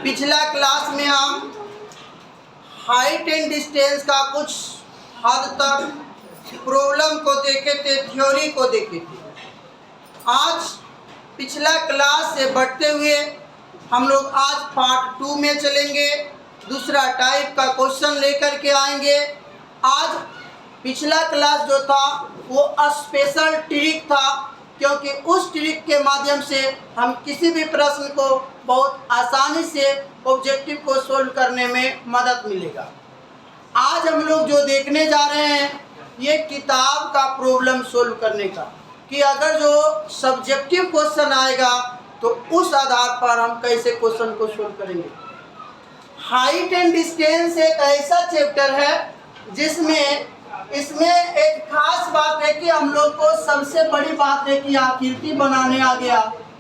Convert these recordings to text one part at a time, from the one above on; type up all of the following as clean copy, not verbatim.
पिछला क्लास में हम हाइट एंड डिस्टेंस का कुछ हद तक प्रॉब्लम को देखे थे, थ्योरी को देखे थे। आज पिछला क्लास से बढ़ते हुए हम लोग आज पार्ट 2 में चलेंगे। दूसरा टाइप का क्वेश्चन लेकर के आएंगे। आज पिछला क्लास जो था वो स्पेशल ट्रिक था, क्योंकि उस ट्रिक के माध्यम से हम किसी भी प्रश्न को बहुत आसानी से ऑब्जेक्टिव को सोल्व करने में मदद मिलेगा। आज हम लोग जो देखने जा रहे हैं ये किताब का प्रॉब्लम सोल्व करने का, कि अगर जो सब्जेक्टिव क्वेश्चन आएगा तो उस आधार पर हम कैसे क्वेश्चन को सोल्व करेंगे। हाइट एंड डिस्टेंस एक ऐसा चैप्टर है जिसमें इसमें एक खास बात है कि हम लोग को सबसे बड़ी बात है कि आकृति बनाने आ गया,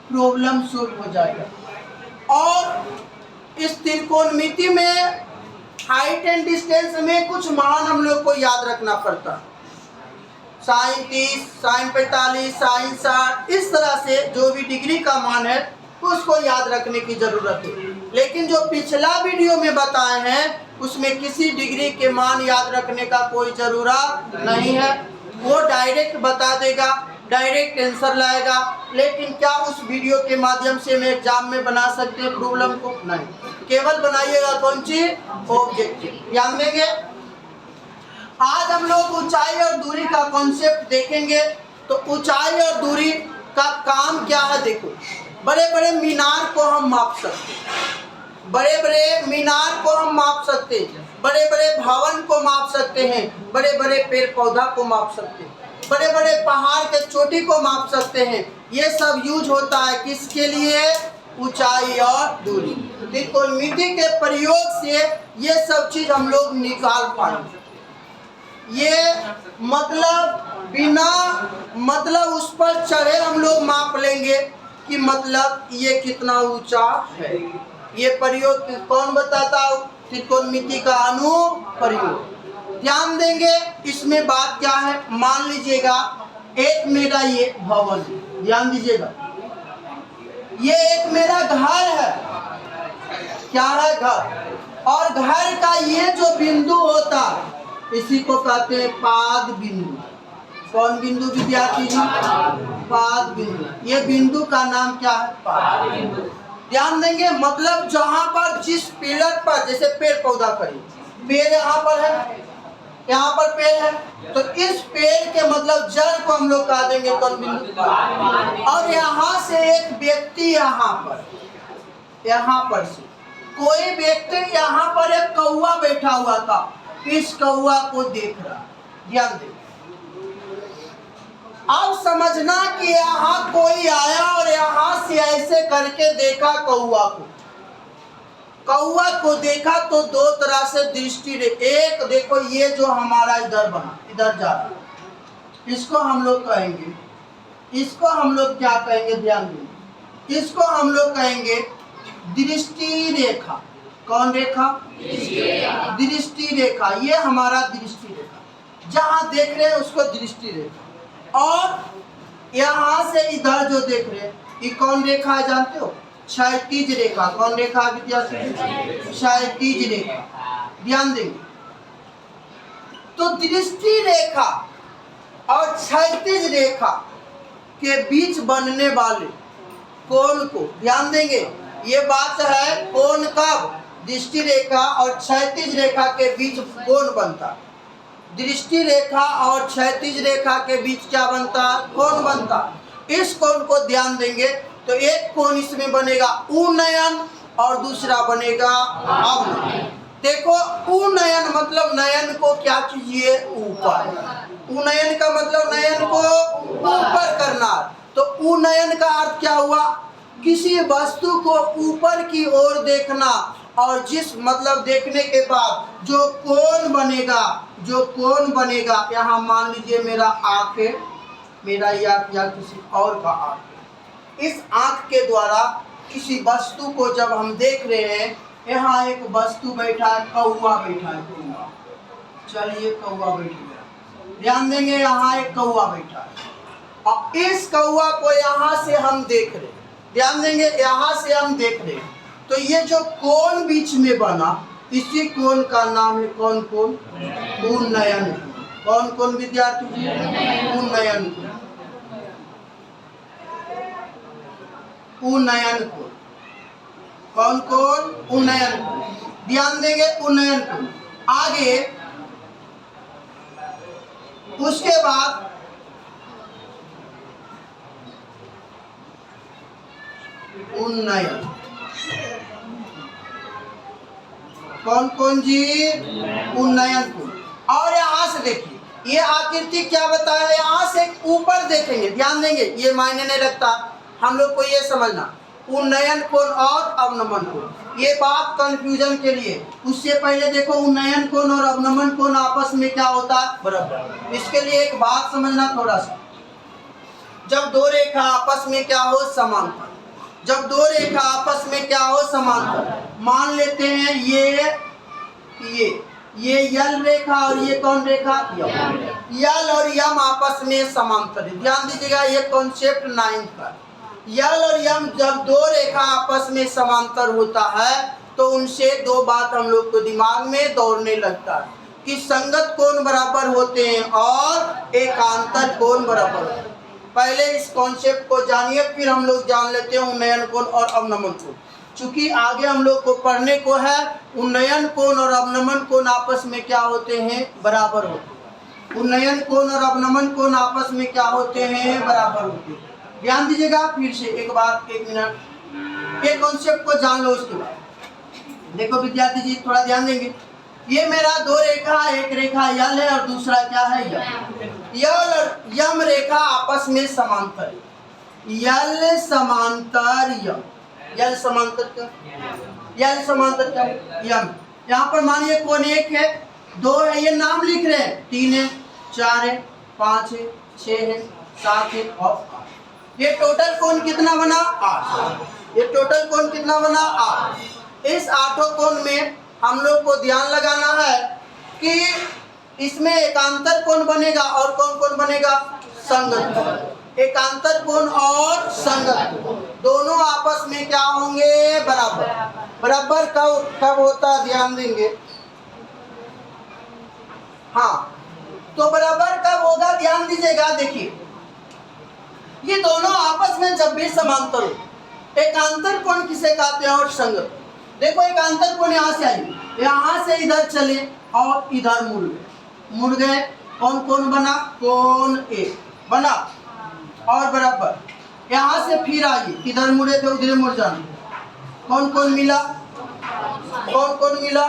प्रॉब्लम सोल्व हो जाएगा। और इस त्रिकोणमिति में हाइट एंड डिस्टेंस में कुछ मान हम लोग को याद रखना पड़ता है। साइन 30, साइन 45, साइन 60, इस तरह से जो भी डिग्री का मान है उसको याद रखने की जरूरत है। लेकिन जो पिछला वीडियो में बताए हैं उसमें किसी डिग्री के मान याद रखने का कोई जरूरत नहीं है। वो डायरेक्ट बता देगा, डायरेक्ट आंसर लाएगा। लेकिन क्या उस वीडियो के माध्यम से हम एग्जाम में बना सकते हैं प्रॉब्लम को? नहीं, केवल बनाइएगा कौन सी? ऑब्जेक्टिव। ध्यान देंगे। आज हम लोग ऊंचाई और दूरी का कॉन्सेप्ट देखेंगे। तो ऊंचाई और दूरी का काम क्या है? देखो, बड़े बड़े मीनार को हम माप सकते हैं, बड़े बड़े मीनार को हम माप सकते हैं, बड़े बड़े भवन को माप सकते हैं, बड़े बड़े पेड़ पौधा को माप सकते हैं, बड़े बड़े पहाड़ के चोटी को माप सकते हैं। ये सब यूज होता है किसके लिए? ऊंचाई और दूरी। त्रिकोणमिति के प्रयोग से ये सब चीज हम लोग निकाल पाएंगे। ये बिना उस पर चढ़े हम लोग माप लेंगे कि ये कितना ऊंचा है। ये प्रयोग कौन बताता? त्रिकोणमिति का अनुप्रयोग। ध्यान देंगे इसमें बात क्या है। मान लीजिएगा एक मेरा ये भवन, ध्यान दीजिएगा, ये एक मेरा घर है। क्या है? घर। और घर का ये जो बिंदु होता इसी को कहते हैं पाद बिंदु। कौन बिंदु विद्यार्थी जी? पाद बिंदु। ये बिंदु का नाम क्या है? पाद बिंदु। ध्यान देंगे, मतलब जहाँ पर जिस पिलर पर, जैसे पेड़ पौधा करें, पेड़ यहाँ पर है, यहाँ पर पेड़ है, तो इस पेड़ के मतलब जड़ को हम लोग कह देंगे कौन बिंदु? और यहाँ से एक व्यक्ति यहाँ पर से कोई व्यक्ति यहाँ पर एक कौवा बैठा हुआ था, इस कौवा को देख रहा। ध्यान दें। अब समझना कि यहाँ कोई आया और यहाँ से ऐसे करके देखा कौवा को देखा तो दो तरह से दृष्टि एक देखो, ये जो हमारा इधर बना, इधर जा रहा, इसको हम लोग कहेंगे, इसको हम लोग क्या कहेंगे? ध्यान दें, इसको हम लोग कहेंगे दृष्टि रेखा। कौन रेखा? दृष्टि रेखा। ये हमारा दृष्टि रेखा, जहाँ देख रहे हैं उसको दृष्टि रेखा। और यहाँ से इधर जो देख रहे हैं ये कौन रेखा है? जानते हो? क्षैतिज रेखा। कौन रेखा है विद्यार्थी? क्षैतिज रेखा। ध्यान देंगे। तो दृष्टि रेखा और क्षैतिज रेखा के बीच बनने वाले कोण को ध्यान देंगे। ये बात है कोण कब? दृष्टि रेखा और क्षैतिज रेखा के बीच कोण बनता। दृष्टि रेखा और क्षैतिज रेखा के बीच क्या बनता? कोण बनता। इस कोण को ध्यान देंगे तो एक कोण इसमें बनेगा उन्नयन और दूसरा बनेगा अवनयन। देखो, उन्नयन मतलब नयन को क्या कीजिए? ऊपर। उन्नयन का मतलब नयन को ऊपर करना। तो उन्नयन का अर्थ क्या हुआ? किसी वस्तु को ऊपर की ओर देखना, और जिस मतलब देखने के बाद जो कोण बनेगा, यहाँ मान लीजिए मेरा आँख है, मेरा या किसी और का आँख है। इस आँख के द्वारा किसी वस्तु को जब हम देख रहे हैं, यहाँ एक वस्तु बैठा है, कौवा बैठा है, कौवा। चलिए कौवा बैठ गया। ध्यान देंगे, यहाँ एक कौवा बैठा है और इस कौवा को यहाँ से हम देख रहे हैं। ध्यान देंगे, यहाँ से हम देख रहे हैं। तो ये जो कोण बीच में बना, इसी कोण का नाम है कौन कोण? उन्नयन। कौन कोण विद्यार्थी जी? उन्नयन कोण। उन्नयन कोण। कौन कोण? उन्नयन कोण। ध्यान देंगे, उन्नयन कोण। आगे उसके बाद उन्नयन। कौन कौन जी? उन्नयन कोण। और यहाँ से देखिए, ये आकृति क्या बताया, यहाँ से ऊपर देखेंगे, ध्यान देंगे, ये मायने नहीं रखता, हम लोग को ये समझना उन्नयन कोण और अवनमन कोण, ये बात कंफ्यूजन के लिए। उससे पहले देखो, उन्नयन कोण और अवनमन कोण आपस में क्या होता है? बराबर। इसके लिए एक बात समझना थोड़ा सा, जब दो रेखा आपस में क्या हो? समांतर। जब दो रेखा आपस में क्या हो? समांतर। मान लेते हैं ये यल रेखा और ये कौन रेखा? यल और यम आपस में समांतर है। ध्यान दीजिएगा, ये कॉन्सेप्ट 9th का। यल और यम जब दो रेखा आपस में समांतर होता है तो उनसे दो बात हम लोग को दिमाग में दौड़ने लगता है कि संगत कोण बराबर होते हैं और एकांतर कोण बराबर होते हैं। पहले इस कॉन्सेप्ट को जानिए, फिर हम लोग जान लेते हैं उन्नयन कोण और अवनमन कोण। चूंकि आगे हम लोग को पढ़ने को है, उन्नयन कोण और अवनमन कोण आपस में क्या होते हैं? बराबर होते हैं। उन्नयन कोण और अवनमन कोण आपस में क्या होते हैं? बराबर होते हैं। ध्यान दीजिएगा, फिर से एक बात, 1 मिनट, ये कॉन्सेप्ट को जान लो। उसके बाद देखो विद्यार्थी जी, थोड़ा ध्यान देंगे। ये मेरा दो रेखा, एक रेखा यल है और दूसरा क्या है? यम। यल और यम रेखा आपस में समांतर है। यल समांतर यम। यल समांतर क्या? यल समांतर क्या? यम। यहाँ पर मानिए कोण 1 है, 2 है, ये नाम लिख रहे हैं, 3 है, 4 है, 5 है, 6 है, 7 है और 8। ये टोटल कोण कितना बना? 8। ये टोटल कोण कितना बना? 8। इस 8 कोण में हम लोग को ध्यान लगाना है कि इसमें एकांतर कोण बनेगा और कौन कोण बनेगा? संगत कोण। एकांतर कोण और संगत कोण दोनों आपस में क्या होंगे? बराबर। बराबर कब होता? ध्यान देंगे, हाँ, तो बराबर कब होगा? ध्यान दीजिएगा। देखिए, ये दोनों आपस में जब भी समांतर हो, एकांतर कोण किसे कहते हैं? और संगत। देखो, एकांतर कोण यहाँ से आई, यहाँ से इधर चले और इधर मुड़ गए, कौन कोण बना? कोण 1 बना और बराबर। यहाँ से फिर आइए, इधर मुड़े थे उधर मुड़ जाना, कौन कोण मिला? कौन कोण मिला?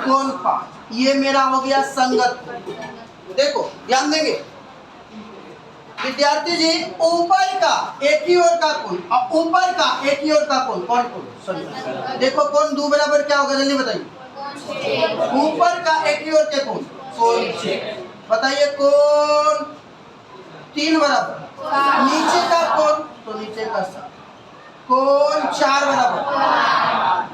कोण 5। ये मेरा हो गया संगत। देखो, ध्यान देंगे विद्यार्थी जी, ऊपर का एक ही ओर का कोण और ऊपर का एक ही ओर का कोण, कौन कोण? देखो, कोण 2 बराबर क्या होगा? जल्दी बताइए। ऊपर का एक ही ओर के कोण, कोण 6। बताइए, कोण 3 बराबर, नीचे का कोण, तो नीचे का 7। कोण 4 बराबर,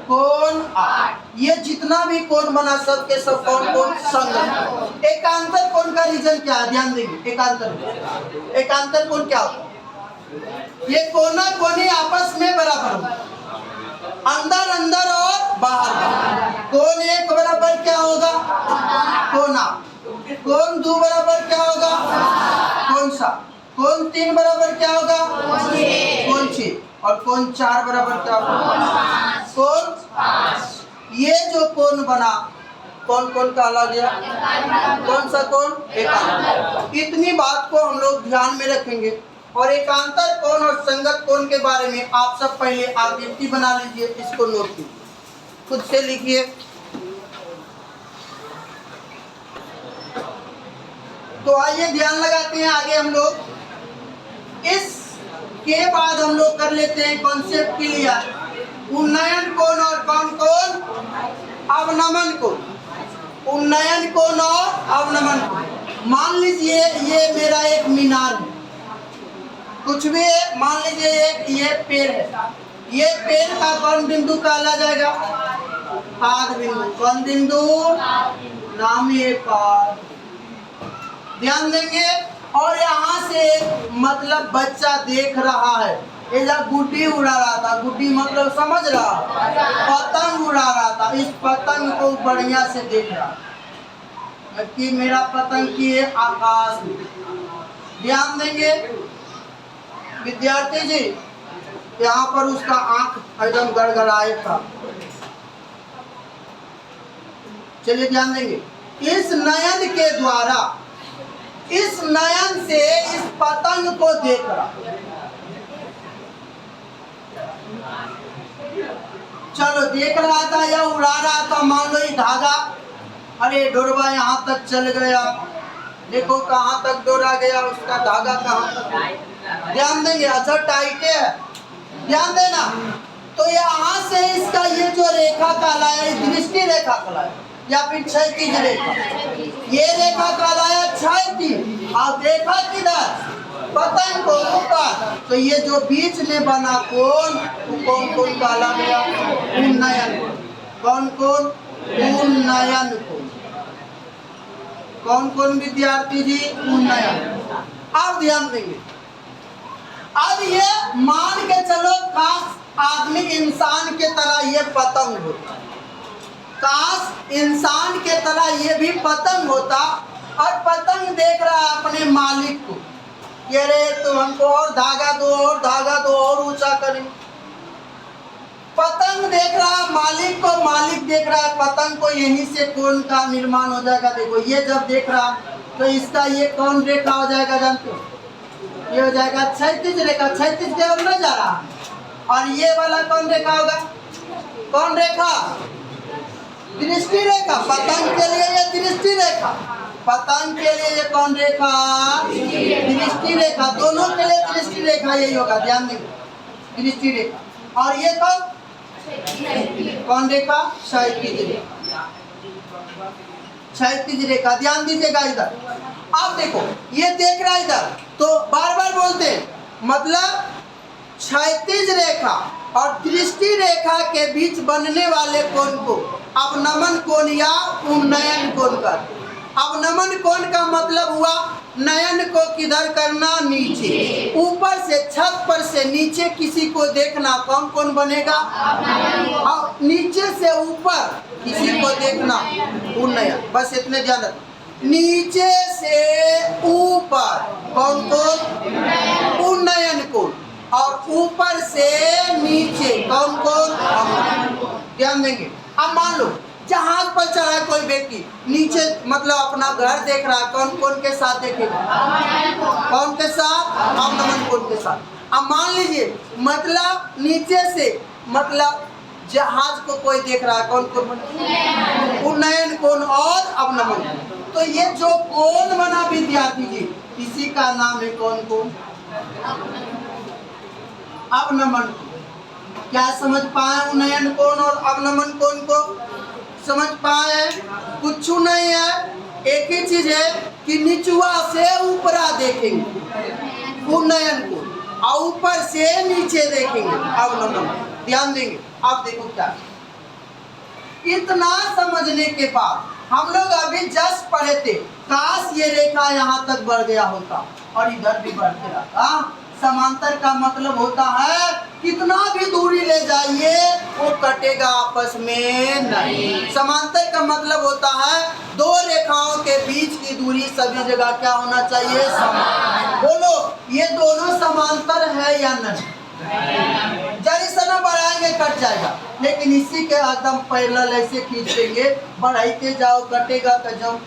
कोण 8। ये जितना भी कोण बना सब के सब कौन कोण? संगत। एकांतर कोण का रीजन क्या है? ध्यान देंगे, एकांतर कोण क्या होता है? ये कोना कोनी आपस में बराबर हो, अंदर अंदर और बाहर बाहर। कोण 1 बराबर क्या होगा? कोण 8। कोण 2 बराबर क्या होगा? कोण 7। कोण 3 बराबर क्या होगा? कोण 6। और कोण 4 बराबर क्या होगा? कोण 5। ये जो कोण बना, कौन कोण कहला गया? कौन सा कोण? एकांतर। इतनी बात को हम लोग ध्यान में रखेंगे। और एकांतर कोण और संगत कोण के बारे में आप सब पहले आकृति बना लीजिए, इसको नोट कीजिए, खुद से लिखिए। तो आइए ध्यान लगाते हैं आगे हम लोग। इसके बाद हम लोग कर लेते हैं कॉन्सेप्ट क्लियर। उन्नयन कोण और कौन कोण? अवनमन कोण। उन्नयन कोण और अवनमन कोण। मान लीजिए ये मेरा एक मीनार है, कुछ भी है, मान लीजिए ये पेड़ है। ये पेड़ का कौन बिंदु कहला जाएगा? पाद बिंदु। कौन बिंदु? नाम है पाद। ध्यान देंगे। और यहाँ से मतलब बच्चा देख रहा है, ये जब गुड्डी उड़ा रहा था, गुड्डी मतलब समझ रहा, पतंग उड़ा रहा था। इस पतंग को बढ़िया से देख रहा कि मेरा पतंग की है आकाश में। ध्यान देंगे विद्यार्थी जी, यहाँ पर उसका आंख एकदम गड़गड़ाए था। चलिए ध्यान देंगे, इस नयन के द्वारा, इस नयन से इस पतंग को देख रहा। चलो देख रहा था या उड़ा रहा था, मान लो ये धागा, अरे डोरवा यहाँ तक चल गया, देखो कहाँ तक डोरा गया, उसका धागा कहाँ तक। ध्यान देंगे, अच्छा टाइट है, ध्यान देना। तो यहाँ से इसका ये जो रेखा कहलाया, दृष्टि रेखा कहलाया या फिर क्षैतिज रेखा, ये रेखा कहलाया क्षैतिज। और देखा किधर, पतंग को ऊपर। तो ये जो बीच में बना कोण, कौन कौन कहला गया, उन्नयन। कौन कौन, उन्नयन कोण। कौन कौन विद्यार्थी जी, उन्नयन। अब ध्यान देंगे, अब ये मान के चलो काश आदमी इंसान के तरह ये पतंग होता, काश इंसान के तरह ये भी पतंग होता, और पतंग देख रहा है अपने मालिक को, ये रे तुम हमको और धागा दो, और धागा दो, और ऊंचा करें। पतंग देख रहा है मालिक को, मालिक देख रहा है पतंग को, यहीं से कोण का निर्माण हो जाएगा। देखो ये जब देख रहा तो इसका ये कौन रेखा हो जाएगा जानते हो, ये हो जाएगा क्षैतिज रेखा। क्षैतिज की ओर न जा रहा, और ये वाला कौन रेखा होगा, कौन रेखा, दृष्टि रेखा। पतंग के लिए ये दृष्टि रेखा, पतंग के लिए ये कौन रेखा, दृष्टि रेखा। दोनों के लिए दृष्टि रेखा यही होगा, ध्यान देंगे, दृष्टि रेखा। और ये कौन रेखा, क्षैतिज रेखा, क्षैतिज रेखा। ध्यान दीजिएगा इधर। अब देखो ये देख रहा है इधर, तो बार बार बोलते हैं, मतलब क्षैतिज रेखा और दृष्टि रेखा के बीच बनने वाले कोण को अवनमन कोण या उन्नयन कोण कहते हैं। अवनमन कोण का मतलब हुआ नयन को किधर करना, नीचे, ऊपर से छत पर से नीचे किसी को देखना, कौन कौन बनेगा, और नीचे से ऊपर किसी को देखना, उन्नयन। बस इतने ध्यान रखना, नीचे से ऊपर कौन कौन, उन्नयन कोण, और ऊपर से नीचे कौन कौन, ध्यान देंगे। अब मान लो जहाज पर चढ़ा है कोई व्यक्ति, नीचे मतलब अपना घर देख रहा है, कौन कौन के साथ देखेगा, कौन के साथ, अवनमन कोण के साथ। अब मान लीजिए मतलब नीचे से मतलब जहाज को कोई देख रहा है, कौन कौन, उन्नयन कोण और अवनमन कोण। तो ये जो कोण बना विद्यार्थी जी, इसी का नाम है कौन कोण, अवनमन कोण। क्या समझ पाए उन्नयन कोण और अवनमन कोण को, समझ पाए, कुछ नहीं है, एक ही चीज है कि निचुआ से ऊपरा देखेंगे उन्नयन कोण, और ऊपर से नीचे देखेंगे अवनमन। ध्यान देंगे। अब देखो क्या, इतना समझने के बाद हम लोग अभी जस्ट पढ़े थे, काश ये रेखा यहाँ तक बढ़ गया होता और इधर भी बढ़ते रहता। समांतर का मतलब होता है कितना भी दूरी ले जाइए वो कटेगा आपस में नहीं। समांतर का मतलब होता है दो रेखाओं के बीच की दूरी सभी जगह क्या होना चाहिए, समान। बोलो ये दोनों समांतर है या नहीं, जरी से ना बढ़ाएंगे कट जाएगा, लेकिन इसी के एकदम पैरेलल ऐसे खींच देंगे, बढ़ाते जाओ, कटेगा तो जाओ,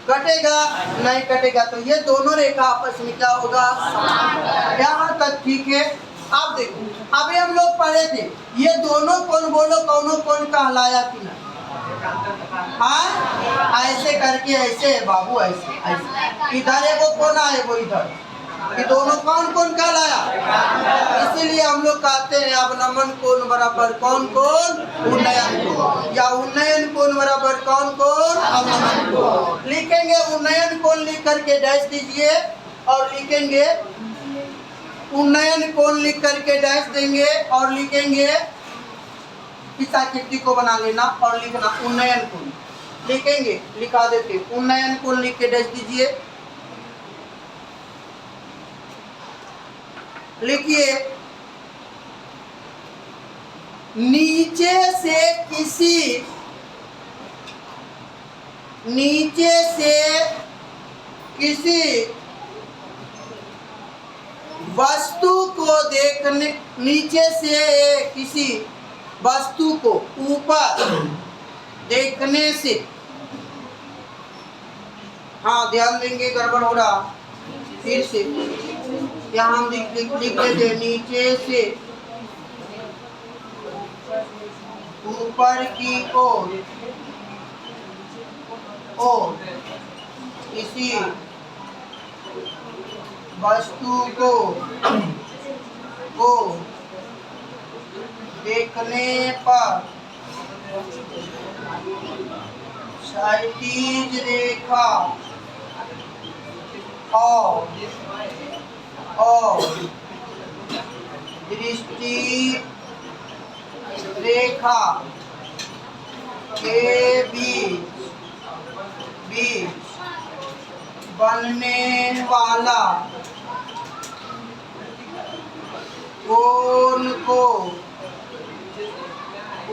कटेगा नहीं कटेगा। तो ये दोनों रेखा आपस में क्या होगा, यहाँ तक ठीक है। अब देखो अभी हम लोग पढ़े थे ये दोनों कोण, बोलो कौनों कोण कहलाया कि ना, हाँ ऐसे करके, ऐसे बाबू, ऐसे ऐसे, इधर एगो कोना है वो इधर, ये दोनों कौन कौन कहलाया। इसीलिए हम लोग कहते हैं अवनमन कोण बराबर कौन कौन, उन्नयन कोण, या उन्नयन कोण बराबर कौन कौन, अवनमन कोण। लिखेंगे उन्नयन कोण लिख करके डैश दीजिए, और लिखेंगे उन्नयन कोण लिख करके डैश देंगे, और लिखेंगे इस आकृति को बना लेना और लिखना उन्नयन कोण, लिखेंगे, लिखा देते उन्नयन कोण लिख के डैश दीजिए, लिखिए नीचे से किसी वस्तु को देखने, नीचे से किसी वस्तु को ऊपर देखने से, हाँ ध्यान देंगे, गड़बड़ हो रहा, फिर से यहाँ हम लिख लेते हैं, नीचे से ऊपर की ओर किसी वस्तु को देखने पर क्षैतिज रेखा और दृष्टि रेखा के बीच बनने वाला कोण को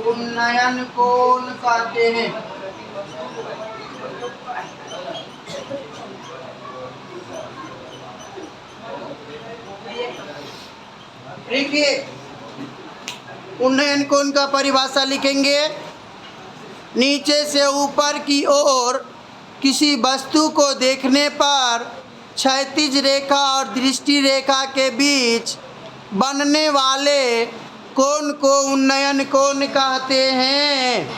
उन्नयन कोण कहते हैं। देखिए, उन्नयन कोण का परिभाषा लिखेंगे, नीचे से ऊपर की ओर किसी वस्तु को देखने पर क्षैतिज रेखा और दृष्टि रेखा के बीच बनने वाले कोण को उन्नयन कोण कहते हैं।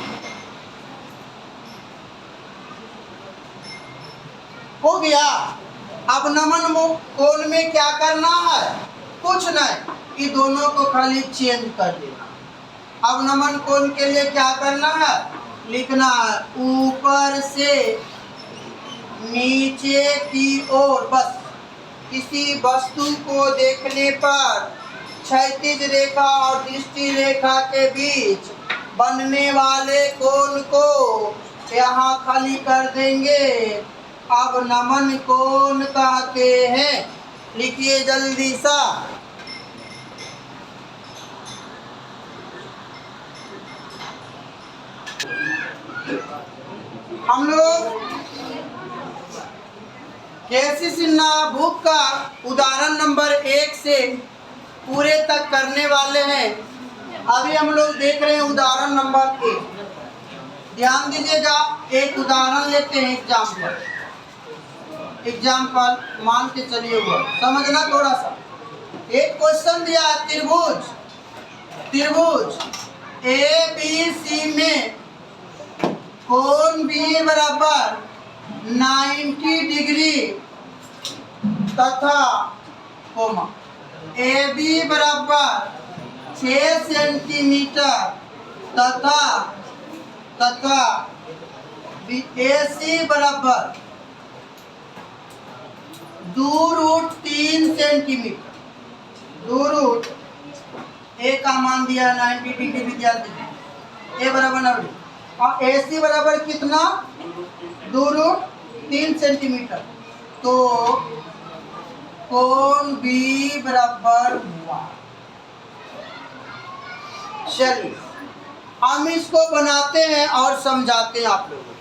हो गया। अब नमन कोण में क्या करना है? कुछ नहीं, ये दोनों को खाली चेंज कर देना। अब नमन कोण के लिए क्या करना है? लिखना है ऊपर से नीचे की ओर, बस किसी वस्तु को देखने पर क्षैतिज रेखा और दृष्टि रेखा के बीच बनने वाले कोण को यहाँ खाली कर देंगे। अब नमन कोण कहते हैं। लिखिए जल्दी सा। हम लोग के.सी. सिन्हा बुक का उदाहरण नंबर 1 से पूरे तक करने वाले हैं। अभी हम लोग देख रहे हैं उदाहरण नंबर 1। ध्यान दीजिएगा, एक उदाहरण लेते हैं। एग्जाम्पल मान के चलिए, हुआ समझना थोड़ा सा। एक क्वेश्चन दिया है, त्रिभुज ABC में कोण B बराबर 90 डिग्री तथा कोमा AB बराबर 6 सेंटीमीटर तथा AC बराबर 2√3 सेंटीमीटर। 2√, A का मान दिया 90 डिग्री विद्यार्थी, A बराबर 90 और AC बराबर कितना? 2√3 सेंटीमीटर। तो कोण B बराबर हुआ। चलिए हम इसको बनाते हैं और समझाते हैं आप लोगों को।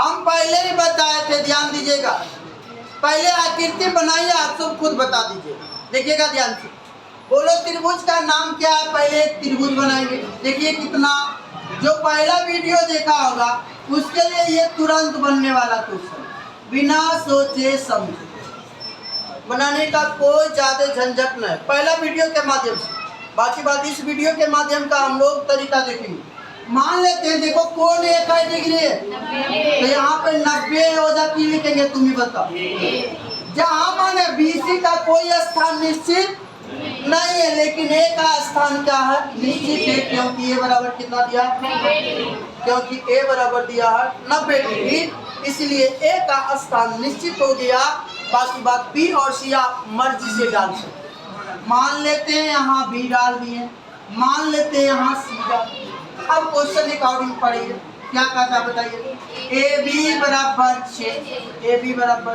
हम पहले ही बताए थे, ध्यान दीजिएगा। पहले आकृति बनाइए, आप सब खुद बता दीजिए। देखिएगा ध्यान से, बोलो त्रिभुज का नाम क्या है? पहले एक त्रिभुज बनाएंगे। देखिए कितना, जो पहला वीडियो देखा होगा उसके लिए ये तुरंत बनने वाला क्वेश्चन, बिना सोचे समझे, बनाने का कोई ज्यादा झंझट नहीं। पहला वीडियो के माध्यम से, बाकी बात इस वीडियो के माध्यम का हम लोग तरीका देखेंगे। मान लेते हैं, देखो कोण 1 डिग्री है, तो यहाँ पे 90 वजह की लिखेंगे, तुम ही बताओ। जहाँ माने BC का कोई स्थान निश्चित नहीं है, लेकिन A का स्थान क्या है? निश्चित है, क्योंकि A बराबर कितना दिया? क्योंकि A बराबर दिया है 90 डिग्री, इसलिए A का स्थान निश्चित हो गया। बाकी बात B और C आप मर्जी से डाल सकते। मान लेते हैं यहाँ B डाल दिए, मान लेते हैं यहाँ C डाल। अब क्वेश्चन अकॉर्डिंग पढ़िए, क्या कहता है बताइए। AB बराबर 6, AB बराबर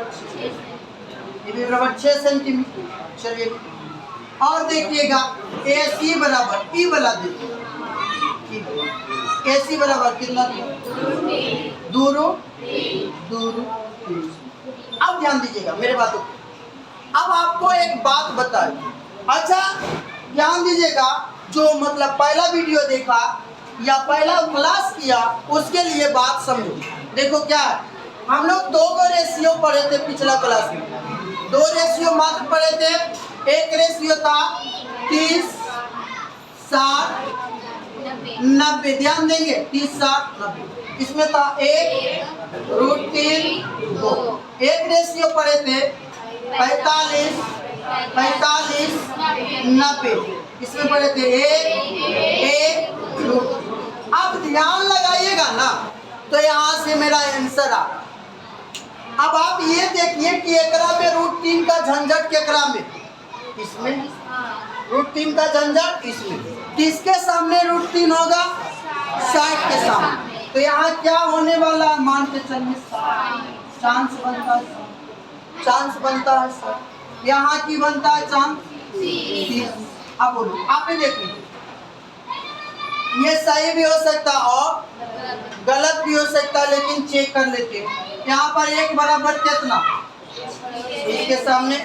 6 सेंटीमीटर। चलिए और देखिएगा AC बराबर, E वाला देखिए, ठीक है। AC बराबर कितना दिया? 2 रूट 3। अब ध्यान दीजिएगा मेरे बातों को। अब आपको एक बात बताई। अच्छा ध्यान दीजिएगा, जो मतलब पहला वीडियो देखा या पहला क्लास किया उसके लिए बात समझो। देखो क्या है, हम लोग 2 रेशियो पढ़े थे पिछला क्लास में। 2 रेशियो मात्र पढ़े थे। एक रेशियो था 30 60 90। ध्यान देंगे 30 60 90। इसमें था 1 रूट 3 2। एक रेशियो पढ़े थे 45 45 90। इसमें पढ़े थे 1 रूट। अब ध्यान लगाइएगा ना, तो यहाँ से मेरा आंसर आ रहा। अब आप ये देखिए कि एकरा में रूट 3 का झंझट केकरा में, इसमें रूट 3 का झंझट इसमें। किसके सामने रूट 3 होगा? 60 के सामने। तो यहाँ क्या होने वाला है? मान के चलिए चांस बनता है, चांस बनता है सर। यहाँ की बनता है चांस 30। अब बोलो, आप देखिए ये सही भी हो सकता और गलत भी हो सकता, लेकिन चेक कर लेते हैं। यहाँ पर 1 बराबर कितना? इसके सामने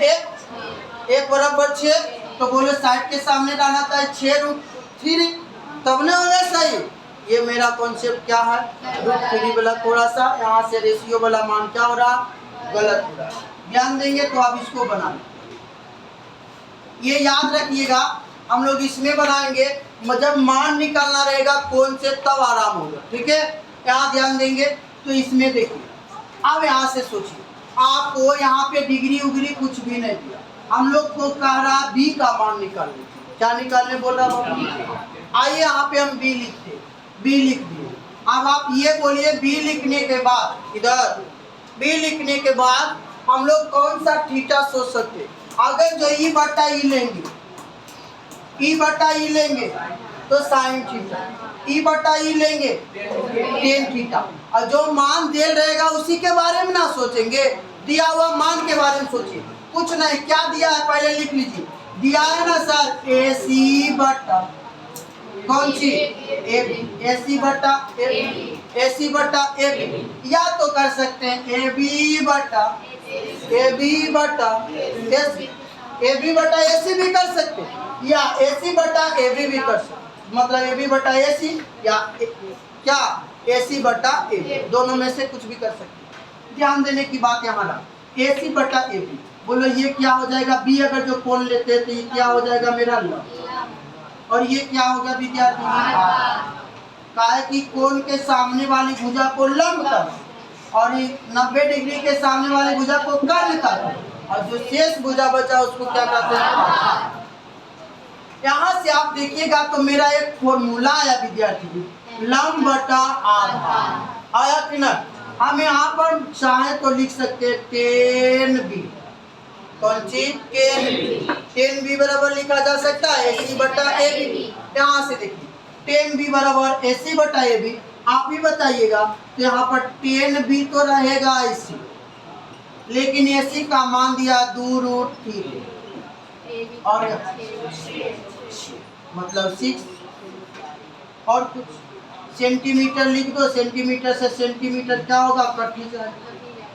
1 बराबर 6। तो बोलो 60 के सामने डालना था 6 रूट 3, तब न होगा सही। ये मेरा कॉन्सेप्ट क्या है, रूट 3 वाला थोड़ा सा यहाँ से रेशियो वाला मान क्या हो रहा, गलत हो रहा। ध्यान देंगे तो आप इसको बना लें। ये याद रखिएगा, हम लोग इसमें बनाएंगे जब मान निकालना रहेगा कौन से, तब आराम होगा। ठीक है, यहाँ ध्यान देंगे तो इसमें देखिए। अब यहाँ से सोचिए, आपको यहाँ पे डिग्री उग्री कुछ भी नहीं दिया, हम लोग को कह रहा बी का मान निकालने। क्या निकालने बोल रहा बाबू? आइए यहाँ पे हम बी लिखते, बी लिख दिए। अब आप ये बोलिए बी लिखने के बाद, इधर बी लिखने के बाद हम लोग कौन सा थीटा सोच सकते? अगर जो ई बटा ई लेंगे, ई बटा ई लेंगे तो साइन थीटा, ई बटा ई लेंगे टेन थीटा। और जो मान दे रहेगा उसी के बारे में ना सोचेंगे, दिया हुआ मान के बारे में सोचिए। कुछ नहीं, क्या दिया है पहले लिख लीजिए। दिया है ना सर AC बटा कौन सी, AC बटा AC बटा AB। या तो कर सकते हैं AB बटा AC भी कर सकते हैं, या AC बटा AB भी कर सकते, मतलब AB बटा AC या क्या AC बटा AB, दोनों में से कुछ भी कर सकते हैं। ध्यान देने की बात यहाँ रहा, AC बटा AB। बोलो ये क्या हो जाएगा? B अगर जो कोण लेते हैं तो ये क्या हो जाएगा मेरा लंब, और ये क्या होगा विद्यार्थी? काहे कि कोण के सामने वाली भुजा को लंब कर, और 90 डिग्री के सामने वाली भुजा को कर्ण कर, और जो शेष भुजा बचा उसको क्या कहते हैं? यहाँ से आप देखिएगा तो मेरा एक फॉर्मूला आया विद्यार्थी, लंब बटा आधार आया कि ना। हम यहाँ पर चाहे तो लिख सकते हैं 10b, कौन चीज? 10b बराबर लिखा जा सकता है AC बटा AB। यहाँ से देखिए 10b बराबर AC बटा AB, आप ही बताइएगा। तो यहाँ पर 10b तो रहेगा AC, लेकिन AC का मान दिया 2 रूट 3 और मतलब 6 और कुछ सेंटीमीटर लिख दो। सेंटीमीटर से सेंटीमीटर क्या होगा? कट ही जाए।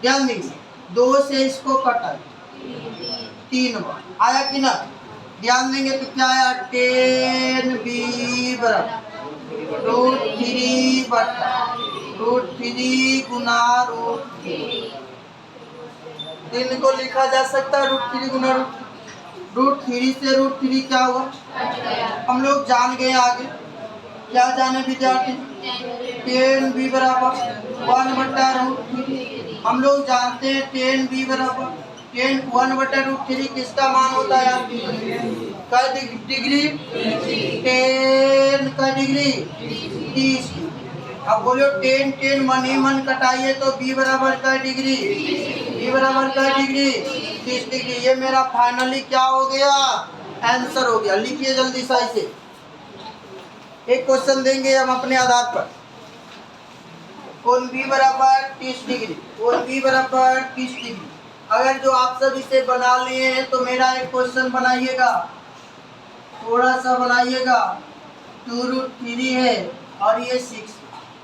ध्यान दीजिए 2 से इसको कटा 3 बार आया कि ना। ध्यान देंगे तो क्या आया? 10b बराबर रूट 3 बटा रूट 3 गुना रूट 3 को लिखा जा सकता है रूट 3 गुना रूट 3 से रूट 3 क्या हुआ? हम लोग जान गए। आगे क्या जाने विद्यार्थी? 10b बराबर 1 बटा रूट 3। हम लोग जानते हैं 10b बराबर 1 बटा रूट 3 किसका मान होता है? का डिग्री 10 का डिग्री 30। अब बोलो 10 मन ही मन कटाइए तो b बराबर का डिग्री, b बराबर का डिग्री 30 डिग्री। ये मेरा फाइनली क्या हो गया? आंसर हो गया। लिखिए जल्दी सही से। एक क्वेश्चन देंगे हम अपने आधार पर। कोण b बराबर 30 डिग्री, कोण b बराबर 30 डिग्री। अगर जो आप सब इसे बना लिए हैं तो मेरा एक क्वेश्चन बनाइएगा, थोड़ा सा बनाइएगा। 2 रूट 3 है और ये 6।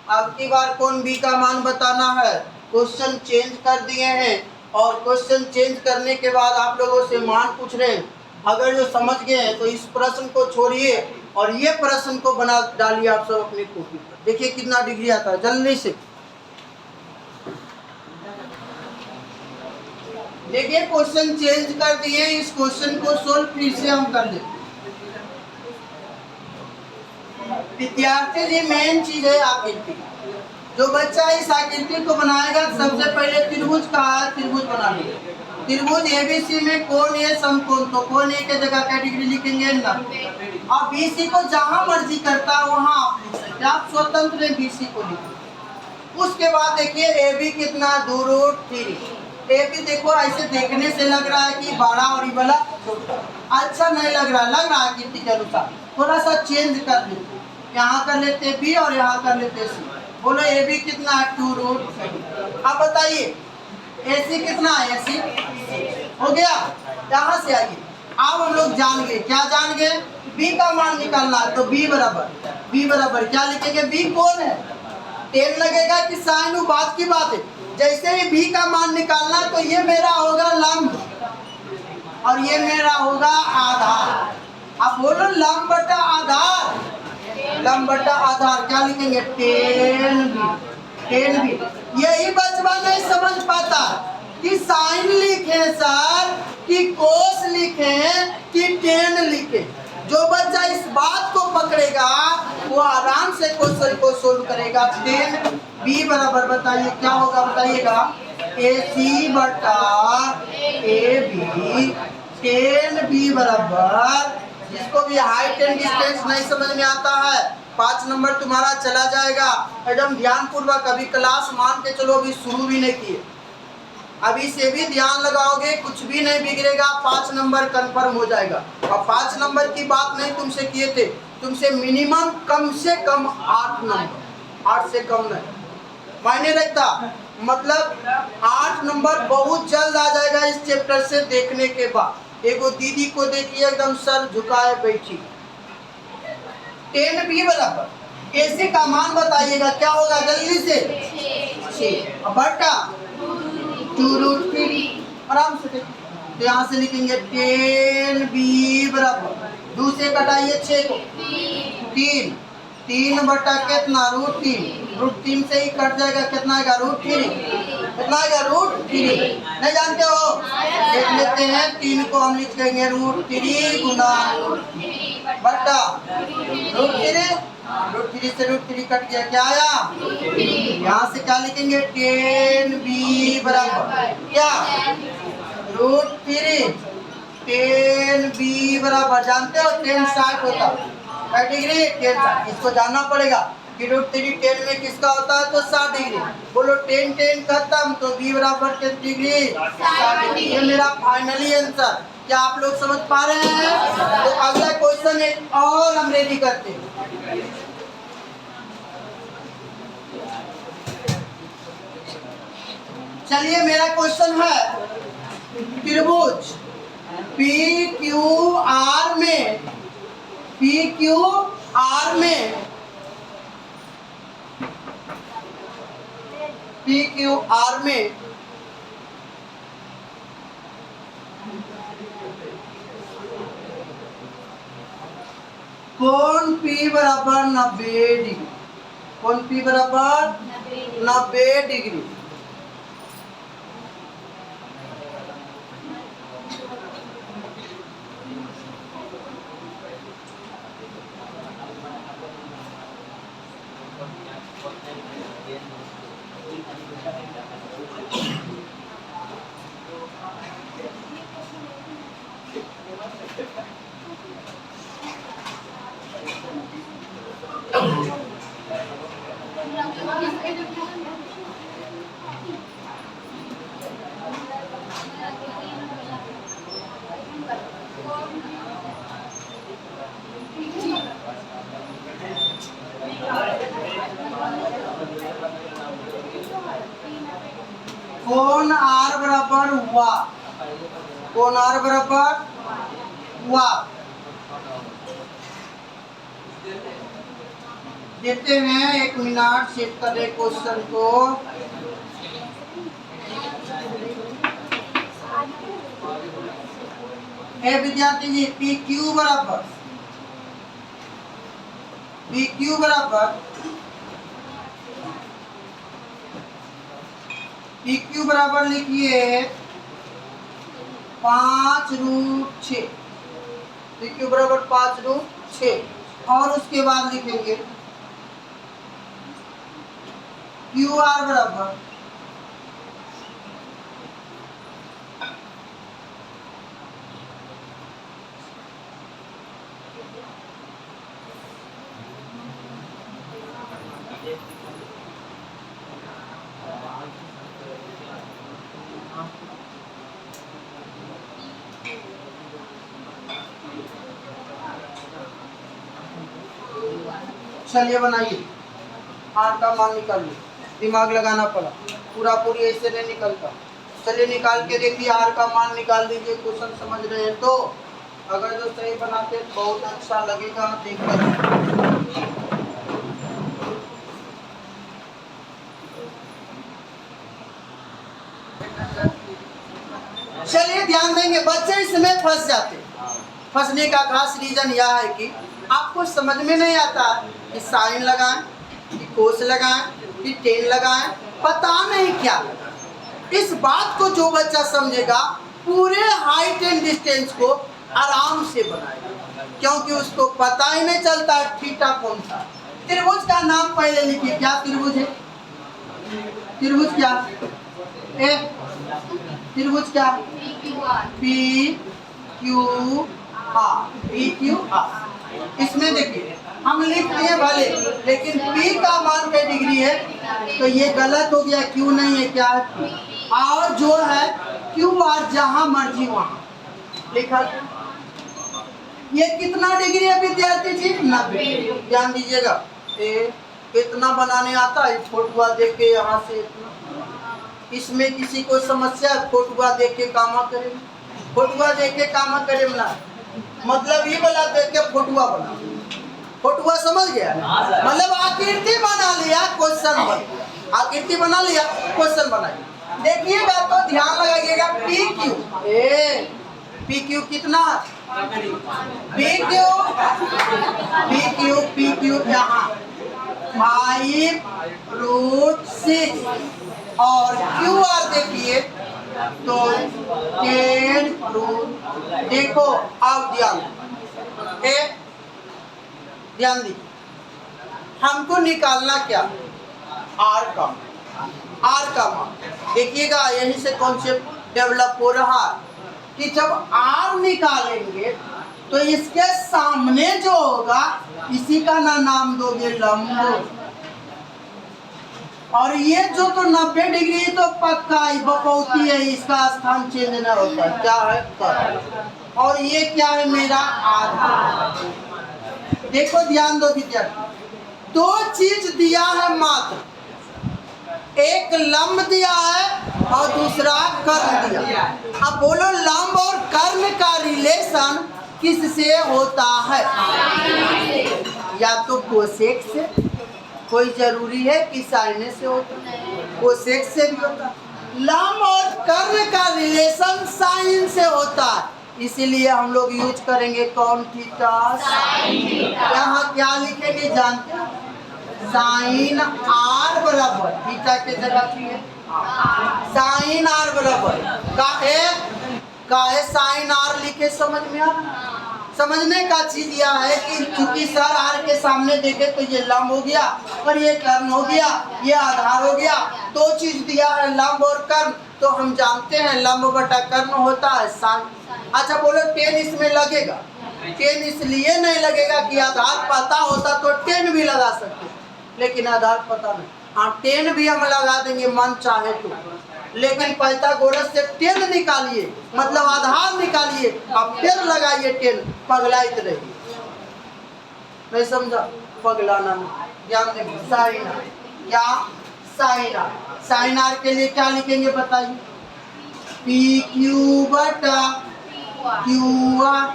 अब की बार कौन बी का मान बताना है। क्वेश्चन चेंज कर दिए हैं और क्वेश्चन चेंज करने के बाद आप लोगों से मान पूछ रहे हैं। अगर जो समझ गए हैं तो इस प्रश्न को छोड़िए और ये प्रश्न को बना डालिए आप सब अपनी कॉपी पर। देखिए कितना डिग्री आता है जल्दी से। देखिए क्वेश्चन चेंज कर दिए, इस क्वेश्चन को सोल्व फिर से हम कर लेते। विद्यार्थी जी मेन चीज है आकृति। जो बच्चा इस आकृति को बनाएगा सबसे पहले त्रिभुज का त्रिभुज बना लेगा। त्रिभुज एबीसी में कोण ए समकोण, तो कोण ए के जगह क्या डिग्री लिखेंगे 90। और बीसी को जहां मर्जी करता है वहां आप लिख सकते, आप स्वतंत्र है बीसी को लिखें। उसके बाद देखिए ए बी कितना 2√3। ए बी देखो ऐसे देखने से लग रहा है कि बड़ा और ये वाला अच्छा नहीं लग रहा, लग रहा है आकृति के अनुसार। थोड़ा सा चेंज कर लेते, यहाँ कर लेते बी और यहाँ कर लेते सी। बोलो ए बी कितना है 2√3। अब बताइए ए सी कितना है, ए सी हो गया। यहाँ से आइए अब हम लोग जान गए, क्या जान गए, बी का मान निकालना है। तो बी बराबर क्या लिखेंगे, बी कौन है, टेन लगेगा कि साइन, बात की बात है। जैसे ही बी का मान निकालना तो ये मेरा होगा लंब और ये मेरा होगा आधार। अब बोलो लंब बटा आधार, लंब बटा आधार क्या लिखेंगे 10b। यही बचवा नहीं समझ पाता कि साइन लिखे सर कि कोस लिखे कि टेन लिखे। जो बच्चा इस बात को पकड़ेगा वो आराम से क्वेश्चन को सोल्व करेगा। 10b बराबर बताइए क्या होगा, बताइएगा AC बटा AB। 10b बराबर, जिसको भी हाइट एंड डिस्टेंस नहीं समझ में आता है 5 नंबर तुम्हारा चला जाएगा। एकदम ध्यान पूर्वक, अभी क्लास मान के चलो अभी शुरू भी नहीं किए, अभी से भी ध्यान लगाओगे कुछ भी नहीं बिगड़ेगा, 5 नंबर कंफर्म हो जाएगा। और 5 नंबर की बात नहीं तुमसे किए थे, तुमसे मिनिमम कम से कम 8 नंबर, 8 से कम नहीं मायने रखता। मतलब 8 नंबर बहुत जल्द आ जाएगा इस चैप्टर से देखने के बाद। एगो दीदी को देखिए एकदम सर झुकाए बैठी। 10b बराबर AC का मान बताइएगा क्या होगा जल्दी से 6 बटा 2√3। आराम से तो यहाँ से लिखेंगे 10b बराबर 2 से कटाइए 6 को 3 बटा कितना √3 से ही कट जाएगा, कितना आएगा √3, कितना आएगा √3। नहीं जानते हो, देख लेते हैं। 3 को हम लिख देंगे √3 गुना बटा √3 से √3 कट गया, क्या आया, यहाँ से क्या लिखेंगे 10b बराबर क्या √3। 10b बराबर जानते हो 10 60 होता है डिग्री, 10 60। इसको जानना पड़ेगा कि √3 10 में किसका होता है तो 60 डिग्री। बोलो 10 खत्म तो b बराबर 10 डिग्री 60 डिग्री। ये मेरा फाइनली आंसर। क्या आप लोग समझ पा रहे हैं। तो अगला क्वेश्चन है और हम रेडी करते हैं। चलिए मेरा क्वेश्चन है त्रिभुज PQR में कोण P बराबर 90 डिग्री, कोण P बराबर 90 डिग्री। कोण R बराबर हुआ, कोण R बराबर हुआ। देते हैं 1 मिनट सेट कर रहे क्वेश्चन को। विद्यार्थी जी पी क्यू बराबर लिखिए 5√6। पी क्यू बराबर 5√6 और उसके बाद लिखेंगे क्यू आर बराबर चलिए बनाइए। आर का मान निकालिए, दिमाग लगाना पड़ा, पूरी ऐसे नहीं निकलता। चलिए निकाल के देखिए, आर का मान निकाल दीजिए। क्वेश्चन समझ रहे हैं तो अगर जो सही बनाते बहुत अच्छा लगेगा देखकर। चलिए ध्यान देंगे, बच्चे इसमें फंस जाते। फंसने का खास रीजन यह है कि आपको समझ में नहीं आता कि साइन लगाएं कि कोस लगाएं कि टेन लगाएं, पता नहीं क्या लगाएं। इस बात को जो बच्चा समझेगा पूरे हाइट एंड डिस्टेंस को आराम से बनाएगा, क्योंकि उसको पता ही नहीं चलता थीटा कौन सा। त्रिभुज का नाम पहले लिखिए, क्या त्रिभुज है? त्रिभुज क्या ए? त्रिभुज क्या? P Q R. इसमें देखिए हम लिख दिए भले, लेकिन P का मान क्या डिग्री है तो ये गलत हो गया, Q नहीं है, क्या है? और जो है QR जहां मर्जी वहां लिखा। ये कितना डिग्री है विद्यार्थी जी? 90। ध्यान दीजिएगा, इतना बनाने आता है फोटुआ देख के यहाँ से इतना। इसमें किसी को समस्या है? फोटुआ देख के कामा करे, फोटुआ देख के कामा करे ना, मतलब ये वाला देख के फोटुआ बना, फोटुआ समझ गया? मतलब आकृति बना लिया, क्वेश्चन बन गया। आकृति बना लिया, क्वेश्चन बनाइए। देखिएगा तो ध्यान लगाइएगा, पी क्यू कितना? पी क्यू यहाँ 5√6 और क्यू आर देखिए तो 10√। देखो अब ध्यान दीजिए, हमको निकालना क्या? आर का मान। देखिएगा यहीं से कॉन्सेप्ट डेवलप हो रहा है कि जब आर निकालेंगे तो इसके सामने जो होगा इसी का ना नाम दोगे लंब। और ये जो तो 90 डिग्री तो पक्का ही बपौती है, इसका स्थान चेंज न होता। क्या है? कर। और ये क्या है? मेरा आधार। देखो ध्यान दो विद्यार्थी, 2 चीज दिया है मात्र, एक लंब दिया है और दूसरा कर्ण दिया। अब बोलो लंब और कर्ण का रिलेशन किससे होता है? या तो कोसेक से, कोई जरूरी है कि साइने से होता, कोसेक से भी होता। लंब और कर्ण का रिलेशन साइन से होता है, इसीलिए हम लोग यूज करेंगे कौन? थीटा। यहाँ क्या लिखेंगे जानते हैं? साइन आर बराबर थीटा के जगह की है साइन आर बराबर काहे साइन आर लिखे? समझ में आ? समझने का चीज यह है कि चूंकि सर आर के सामने देखे तो ये लंब हो गया और ये कर्ण हो गया, ये आधार हो गया। 2 चीज दिया है लंब और कर्ण, तो हम जानते हैं लंब बटा कर्ण होता है साइन। अच्छा बोलो 10 इसमें लगेगा? 10 इसलिए नहीं लगेगा कि आधार पता होता तो 10 भी लगा सकते, लेकिन आधार पता नहीं। हाँ 10 भी हम लगा देंगे मन चाहे तो, लेकिन पाइथागोरस से 10 निकालिए, मतलब आधार निकालिए, अब फिर लगाइए 10, पगलाइत रहिए। नहीं समझा? पगलाना नहीं। ध्यान देंगे साइन आर, क्या साइन आर? साइन आर के लिए क्या लिखेंगे बताइए? पी क्यू बटा क्यू आर,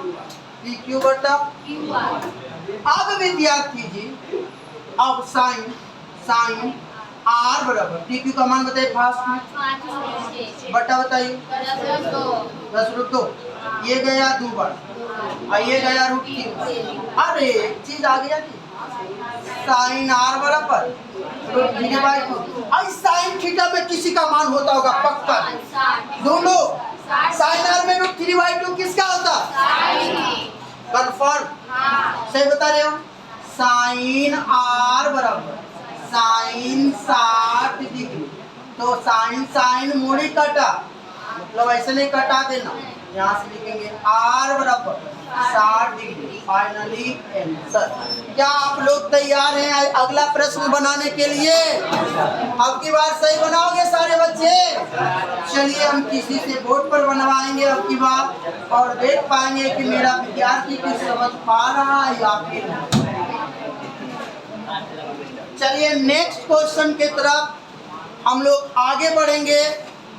पी क्यू बटा क्यू आर। अब विद्यार्थी जी अब साइन आर बराबर टी का मान बताइए फास्ट में, बटा बताइए 10√2, ये गया 2 बार और ये गया √3। अरे एक चीज आ गया कि साइन आर बराबर √3/2। साइन थीटा में किसी का मान होता होगा पक्का, दोनों साइन आर में √3/2 किसका होता? कंफर्म, सही बता रहे हो। साइन आर बराबर साइन 60 डिग्री, तो साइन मोड़ी कटा, मतलब ऐसे नहीं कटा देना, यहाँ से लिखेंगे आर बराबर 60 डिग्री। Finally answer. क्या आप लोग तैयार हैं अगला प्रश्न बनाने के लिए? अब की बार सही बनाओगे सारे बच्चे? चलिए हम किसी से बोर्ड पर बनवाएंगे अब की बार और देख पाएंगे कि मेरा विद्यार्थी कुछ समझ पा रहा है या फिर। चलिए नेक्स्ट क्वेश्चन की तरफ हम लोग आगे बढ़ेंगे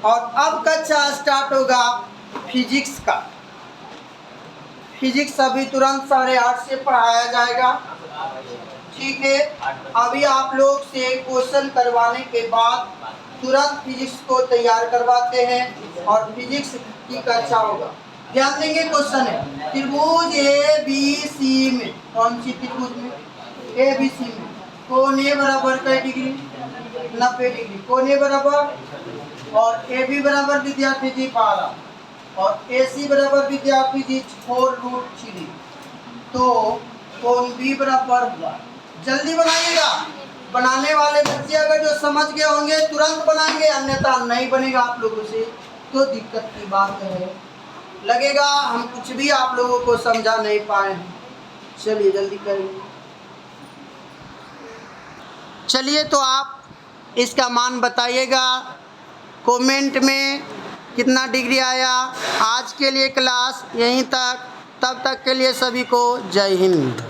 और अब कक्षा स्टार्ट होगा फिजिक्स का। फिजिक्स अभी तुरंत 8:30 से पढ़ाया जाएगा, ठीक है। अभी आप लोग से क्वेश्चन करवाने के बाद तुरंत फिजिक्स को तैयार करवाते हैं और फिजिक्स की कक्षा होगा। ध्यान देंगे, क्वेश्चन है त्रिभुज ABC में, कौन सी त्रिभुज में? ABC में कोण ए बराबर कै डिग्री? 90 डिग्री। कोण ए बराबर और AB बराबर विद्यार्थी जी 12 और AC बराबर विद्यार्थी जी 4√3। तो कोण B बराबर हुआ। जल्दी बनाइएगा, बनाने वाले बच्चे अगर जो समझ गए होंगे तुरंत बनाएंगे, अन्यथा नहीं बनेगा आप लोगों से तो दिक्कत की बात है। लगेगा हम कुछ भी आप लोगों को समझा नहीं पाए। चलिए जल्दी करेंगे। चलिए तो आप इसका मान बताइएगा कमेंट में कितना डिग्री आया। आज के लिए क्लास यहीं तक, तब तक के लिए सभी को जय हिंद।